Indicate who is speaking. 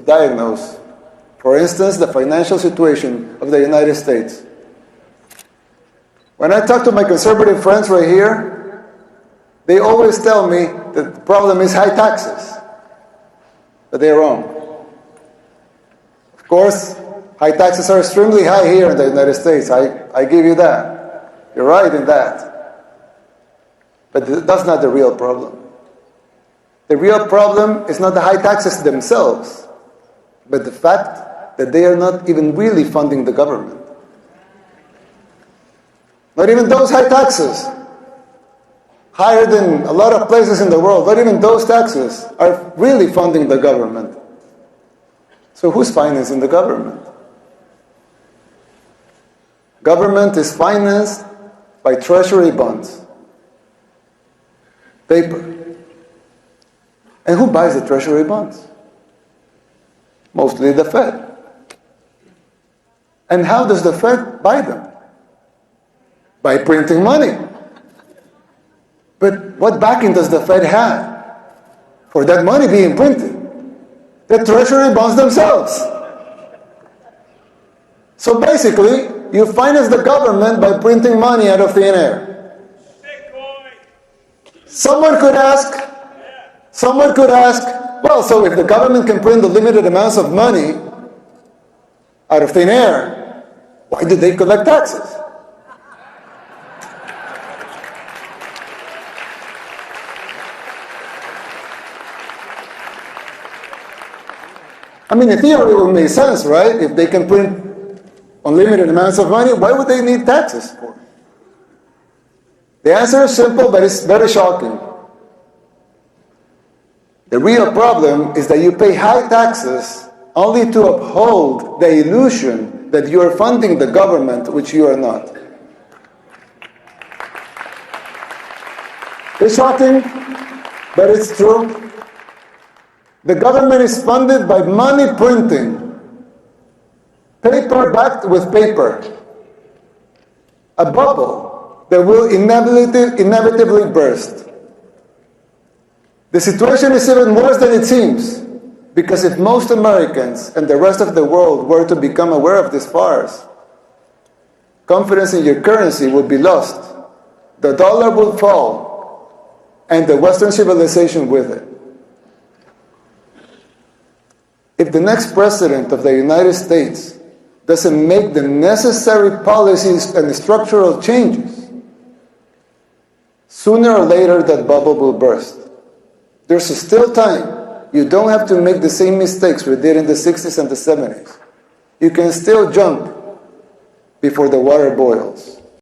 Speaker 1: diagnose, for instance, the financial situation of the United States. When I talk to my conservative friends right here, they always tell me that the problem is high taxes. But they're wrong. Of course, high taxes are extremely high here in the United States. I give you that. You're right in that. But that's not the real problem. The real problem is not the high taxes themselves, but the fact that they are not even really funding the government. Not even those high taxes, higher than a lot of places in the world, not even those taxes are really funding the government. So who's financing the government? Government is financed by treasury bonds, paper. And who buys the treasury bonds? Mostly the Fed. And how does the Fed buy them? By printing money. But what backing does the Fed have for that money being printed? The treasury bonds themselves. So basically, you finance the government by printing money out of thin air. Someone could ask, well, so if the government can print the limited amounts of money out of thin air, why do they collect taxes? I mean, in theory, it would make sense, right? If they can print unlimited amounts of money, why would they need taxes for? The answer is simple, but it's very shocking. The real problem is that you pay high taxes only to uphold the illusion that you are funding the government, which you are not. It's shocking, but it's true. The government is funded by money printing, paper backed with paper, a bubble that will inevitably burst. The situation is even worse than it seems, because if most Americans and the rest of the world were to become aware of this farce, confidence in your currency would be lost, the dollar would fall, and the Western civilization with it. If the next president of the United States doesn't make the necessary policies and structural changes, sooner or later that bubble will burst. There's still time. You don't have to make the same mistakes we did in the 60s and the 70s. You can still jump before the water boils.